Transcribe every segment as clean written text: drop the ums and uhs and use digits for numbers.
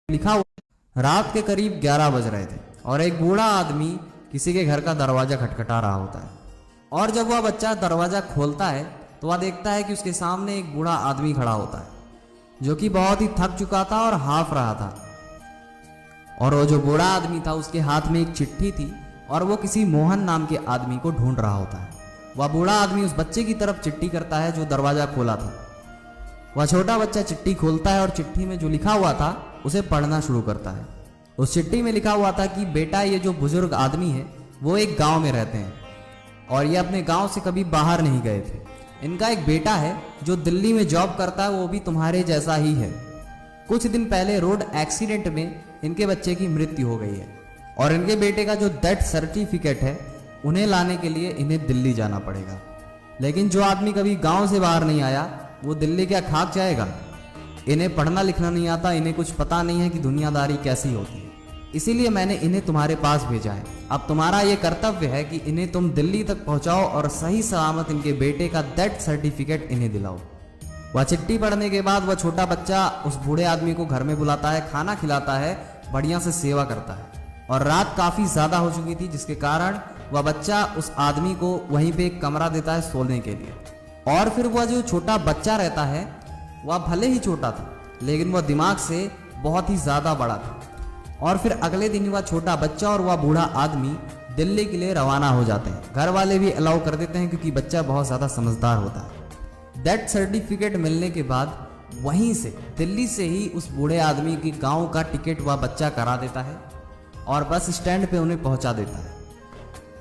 लिखा हुआ रात के करीब 11 बज रहे थे और एक बूढ़ा आदमी किसी के घर का दरवाजा खटखटा रहा होता है। और जब वह बच्चा दरवाजा खोलता है तो वह देखता है कि उसके सामने एक बूढ़ा आदमी खड़ा होता है जो कि बहुत ही थक चुका था और हाफ रहा था। और वो जो बूढ़ा आदमी था उसके हाथ में एक चिट्ठी थी और वो किसी मोहन नाम के आदमी को ढूंढ रहा होता है। वह बूढ़ा आदमी उस बच्चे की तरफ चिट्ठी करता है जो दरवाजा खोला था। वह छोटा बच्चा चिट्ठी खोलता है और चिट्ठी में जो लिखा हुआ था उसे पढ़ना शुरू करता है। उस चिट्ठी में लिखा हुआ था कि बेटा, ये जो बुजुर्ग आदमी है वो एक गांव में रहते हैं और ये अपने गांव से कभी बाहर नहीं गए थे। इनका एक बेटा है जो दिल्ली में जॉब करता है, वो भी तुम्हारे जैसा ही है। कुछ दिन पहले रोड एक्सीडेंट में इनके बच्चे की मृत्यु हो गई है और इनके बेटे का जो डेथ सर्टिफिकेट है उन्हें लाने के लिए इन्हें दिल्ली जाना पड़ेगा। लेकिन जो आदमी कभी गांव से बाहर नहीं आया वो दिल्ली क्या खाक जाएगा। इन्हें पढ़ना लिखना नहीं आता, इन्हें कुछ पता नहीं है कि दुनियादारी कैसी होती है। इसीलिए मैंने इन्हें तुम्हारे पास भेजा है। अब तुम्हारा ये कर्तव्य है कि इन्हें तुम दिल्ली तक पहुंचाओ और सही सलामत इनके बेटे का डेथ सर्टिफिकेट इन्हें दिलाओ। वह चिट्ठी पढ़ने के बाद वह छोटा बच्चा उस बूढ़े आदमी को घर में बुलाता है, खाना खिलाता है, बढ़िया से सेवा करता है। और रात काफी ज्यादा हो चुकी थी जिसके कारण वह बच्चा उस आदमी को वहीं पे एक कमरा देता है सोने के लिए। और फिर वह जो छोटा बच्चा रहता है वह भले ही छोटा था लेकिन वह दिमाग से बहुत ही ज्यादा बड़ा था। और फिर अगले दिन वह छोटा बच्चा और वह बूढ़ा आदमी दिल्ली के लिए रवाना हो जाते हैं। घर वाले भी अलाउ कर देते हैं क्योंकि बच्चा बहुत ज्यादा समझदार होता है। डेथ सर्टिफिकेट मिलने के बाद वहीं से दिल्ली से ही उस बूढ़े आदमी की गांव का टिकट वह बच्चा करा देता है और बस स्टैंड पे उन्हें पहुंचा देता है।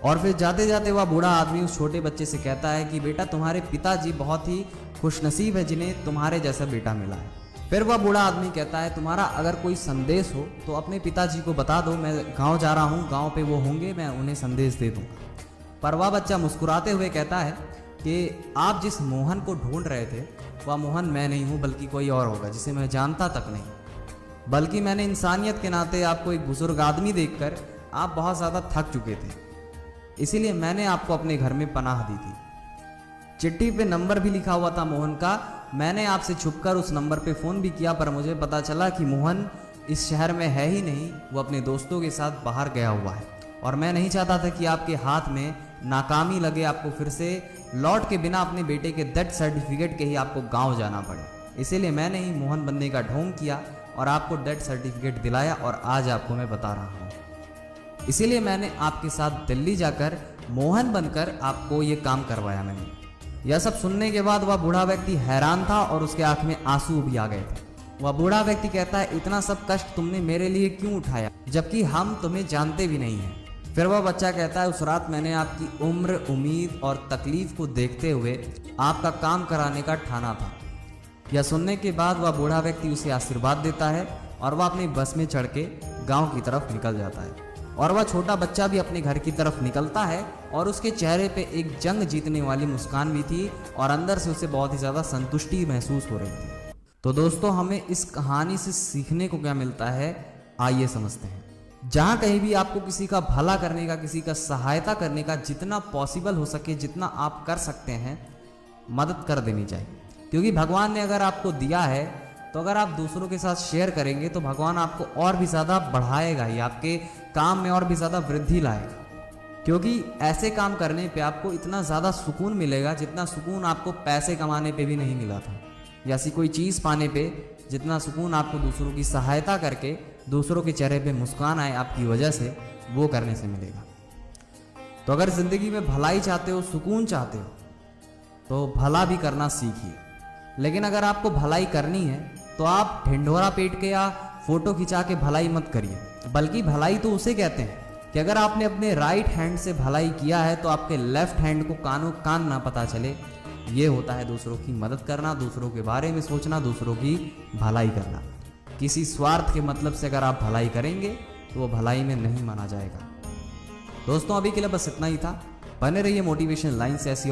और फिर जाते जाते वह बूढ़ा आदमी उस छोटे बच्चे से कहता है कि बेटा, तुम्हारे पिताजी बहुत ही खुशनसीब है जिन्हें तुम्हारे जैसा बेटा मिला है। फिर वह बूढ़ा आदमी कहता है, तुम्हारा अगर कोई संदेश हो तो अपने पिताजी को बता दो, मैं गांव जा रहा हूँ, गांव पे वो होंगे, मैं उन्हें संदेश दे दूंगा। पर वह बच्चा मुस्कुराते हुए कहता है कि आप जिस मोहन को ढूंढ रहे थे वह मोहन मैं नहीं हूँ बल्कि कोई और होगा जिसे मैं जानता तक नहीं। बल्कि मैंने इंसानियत के नाते आपको एक बुजुर्ग आदमी देखकर आप बहुत ज़्यादा थक चुके थे, इसीलिए मैंने आपको अपने घर में पनाह दी थी। चिट्ठी पे नंबर भी लिखा हुआ था मोहन का। मैंने आपसे छुपकर उस नंबर पे फ़ोन भी किया पर मुझे पता चला कि मोहन इस शहर में है ही नहीं, वो अपने दोस्तों के साथ बाहर गया हुआ है। और मैं नहीं चाहता था कि आपके हाथ में नाकामी लगे, आपको फिर से लौट के बिना अपने बेटे के डेथ सर्टिफिकेट के ही आपको गाँव जाना पड़े। इसीलिए मैंने ही मोहन बनने का ढोंग किया और आपको डेथ सर्टिफिकेट दिलाया और आज आपको मैं बता रहा हूँ। इसीलिए मैंने आपके साथ दिल्ली जाकर मोहन बनकर आपको ये काम करवाया मैंने। यह सब सुनने के बाद वह बूढ़ा व्यक्ति हैरान था और उसके आंख में आंसू भी आ गए थे। वह बूढ़ा व्यक्ति कहता है, इतना सब कष्ट तुमने मेरे लिए क्यों उठाया जबकि हम तुम्हें जानते भी नहीं हैं। फिर वह बच्चा कहता है, उस रात मैंने आपकी उम्र, उम्मीद और तकलीफ को देखते हुए आपका काम कराने का ठाना था। यह सुनने के बाद वह बूढ़ा व्यक्ति उसे आशीर्वाद देता है और वह अपनी बस में चढ़ के गाँव की तरफ निकल जाता है। और वह छोटा बच्चा भी अपने घर की तरफ निकलता है और उसके चेहरे पे एक जंग जीतने वाली मुस्कान भी थी और अंदर से उसे बहुत ही ज़्यादा संतुष्टि महसूस हो रही थी। तो दोस्तों, हमें इस कहानी से सीखने को क्या मिलता है, आइए समझते हैं। जहाँ कहीं भी आपको किसी का भला करने का, किसी का सहायता करने का जितना पॉसिबल हो सके, जितना आप कर सकते हैं, मदद कर देनी चाहिए। क्योंकि भगवान ने अगर आपको दिया है तो अगर आप दूसरों के साथ शेयर करेंगे तो भगवान आपको और भी ज़्यादा बढ़ाएगा ही, आपके काम में और भी ज़्यादा वृद्धि लाएगा। क्योंकि ऐसे काम करने पे आपको इतना ज़्यादा सुकून मिलेगा जितना सुकून आपको पैसे कमाने पे भी नहीं मिला था, या ऐसी कोई चीज़ पाने पे जितना सुकून आपको दूसरों की सहायता करके दूसरों के चेहरे पे मुस्कान आए आपकी वजह से, वो करने से मिलेगा। तो अगर ज़िंदगी में भलाई चाहते हो, सुकून चाहते हो, तो भला भी करना सीखिए। लेकिन अगर आपको भलाई करनी है तो आप ढिंढोरा पेट के या फोटो खिंचा के भलाई मत करिए, बल्कि भलाई तो उसे कहते हैं कि अगर आपने अपने राइट हैंड से भलाई किया है तो आपके लेफ्ट हैंड को कानों कान ना पता चले। ये होता है दूसरों की मदद करना, दूसरों के बारे में सोचना, दूसरों की भलाई करना। किसी स्वार्थ के मतलब से अगर आप भलाई करेंगे तो वो भलाई में नहीं माना जाएगा। दोस्तों, अभी के लिए बस इतना ही था। बने रहिए मोटिवेशन लाइन से ऐसी